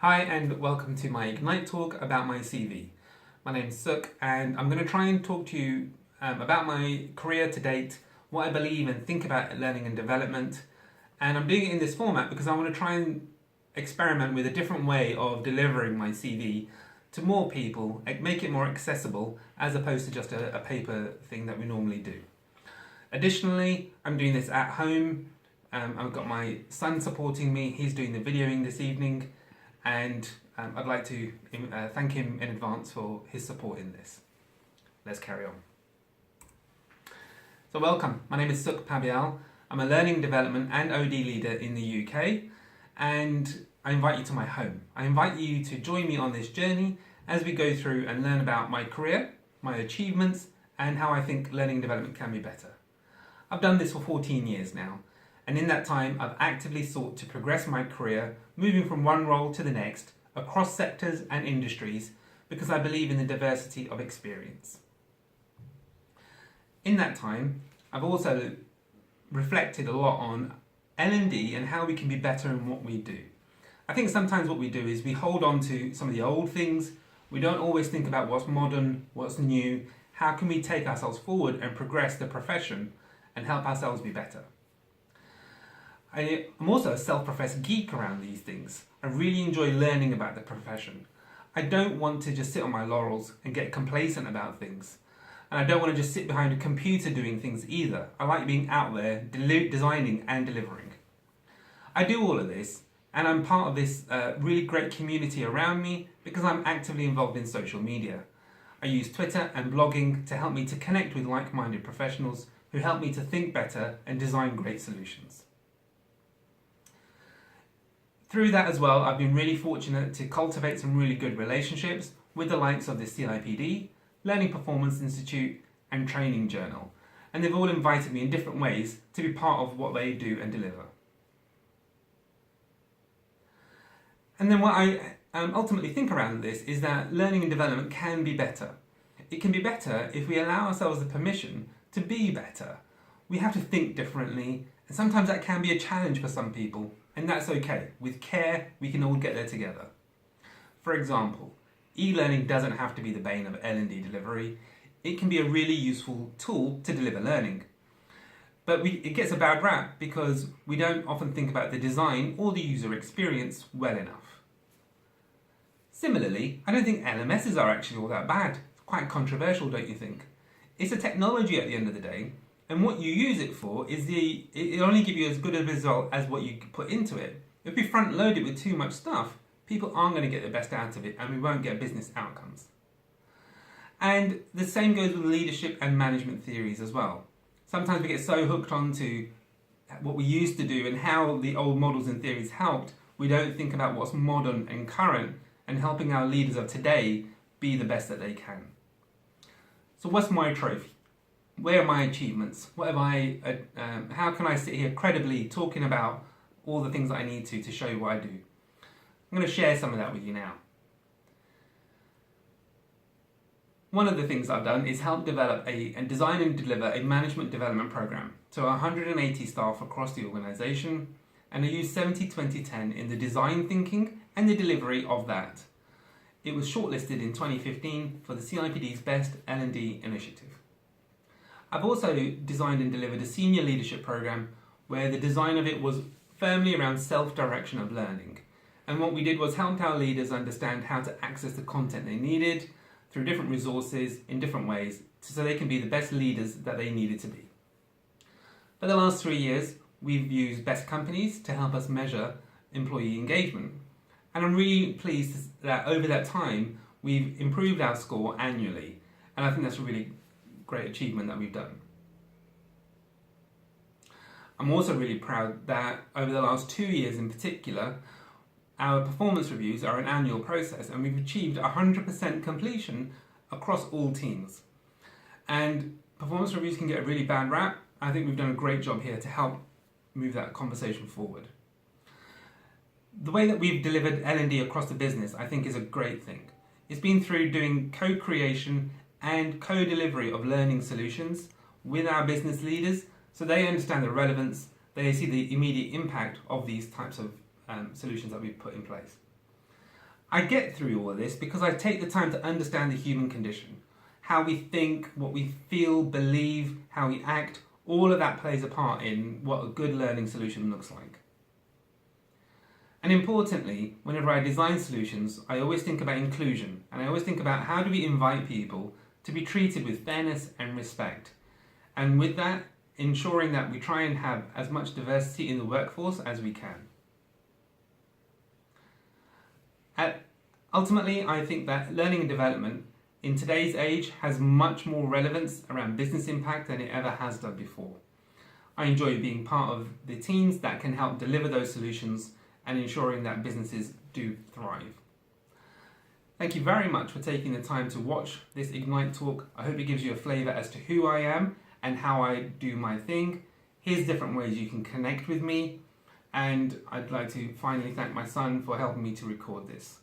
Hi and welcome to my Ignite talk about my CV. My name's Sukh and I'm going to try and talk to you about my career to date, what I believe and think about learning and development. And I'm doing it in this format because I want to try and experiment with a different way of delivering my CV to more people, make it more accessible as opposed to just a paper thing that we normally do. Additionally, I'm doing this at home. I've got my son supporting me, he's doing the videoing this evening. And I'd like to thank him in advance for his support in this. Let's carry on. So welcome, my name is Sukh. I'm a learning development and OD leader in the UK, and I invite you to my home. I invite you to join me on this journey as we go through and learn about my career, my achievements, and how I think learning and development can be better. I've done this for 14 years now, and in that time I've actively sought to progress my career, moving from one role to the next, across sectors and industries, because I believe in the diversity of experience. In that time, I've also reflected a lot on L&D and how we can be better in what we do. I think sometimes what we do is we hold on to some of the old things, we don't always think about what's modern, what's new, how can we take ourselves forward and progress the profession and help ourselves be better. I'm also a self-professed geek around these things. I really enjoy learning about the profession. I don't want to just sit on my laurels and get complacent about things. And I don't want to just sit behind a computer doing things either. I like being out there, designing and delivering. I do all of this, and I'm part of this really great community around me because I'm actively involved in social media. I use Twitter and blogging to help me to connect with like-minded professionals who help me to think better and design great solutions. Through that as well, I've been really fortunate to cultivate some really good relationships with the likes of the CIPD, Learning Performance Institute and Training Journal, and they've all invited me in different ways to be part of what they do and deliver. And then what I ultimately think around this is that learning and development can be better. It can be better if we allow ourselves the permission to be better. We have to think differently, and sometimes that can be a challenge for some people. And that's okay. With care, we can all get there together. For example, e-learning doesn't have to be the bane of L&D delivery. It can be a really useful tool to deliver learning. But it gets a bad rap because we don't often think about the design or the user experience well enough. Similarly, I don't think LMSs are actually all that bad. It's quite controversial, don't you think? It's a technology at the end of the day, and what you use it for is it'll only give you as good a result as what you put into it. If we front load it with too much stuff, people aren't going to get the best out of it and we won't get business outcomes. And the same goes with leadership and management theories as well. Sometimes we get so hooked onto what we used to do and how the old models and theories helped, we don't think about what's modern and current and helping our leaders of today be the best that they can. So what's my trophy? Where are my achievements? How can I sit here credibly talking about all the things that I need to show you what I do? I'm going to share some of that with you now. One of the things I've done is help develop and design and deliver a management development program to 180 staff across the organisation, and I use 70-20-10 in the design thinking and the delivery of that. It was shortlisted in 2015 for the CIPD's Best L&D Initiative. I've also designed and delivered a senior leadership program where the design of it was firmly around self-direction of learning. And what we did was help our leaders understand how to access the content they needed through different resources in different ways so they can be the best leaders that they needed to be. For the last 3 years, we've used best companies to help us measure employee engagement. And I'm really pleased that over that time, we've improved our score annually. And I think that's a really great achievement that we've done. I'm also really proud that over the last 2 years in particular, our performance reviews are an annual process and we've achieved 100% completion across all teams. And performance reviews can get a really bad rap. I think we've done a great job here to help move that conversation forward. The way that we've delivered L&D across the business I think is a great thing. It's been through doing co-creation and co-delivery of learning solutions with our business leaders so they understand the relevance, they see the immediate impact of these types of solutions that we've put in place. I get through all of this because I take the time to understand the human condition. How we think, what we feel, believe, how we act, all of that plays a part in what a good learning solution looks like. And importantly, whenever I design solutions, I always think about inclusion, and I always think about how do we invite people to be treated with fairness and respect. And with that, ensuring that we try and have as much diversity in the workforce as we can. Ultimately, I think that learning and development in today's age has much more relevance around business impact than it ever has done before. I enjoy being part of the teams that can help deliver those solutions and ensuring that businesses do thrive. Thank you very much for taking the time to watch this Ignite talk. I hope it gives you a flavour as to who I am and how I do my thing. Here's different ways you can connect with me, and I'd like to finally thank my son for helping me to record this.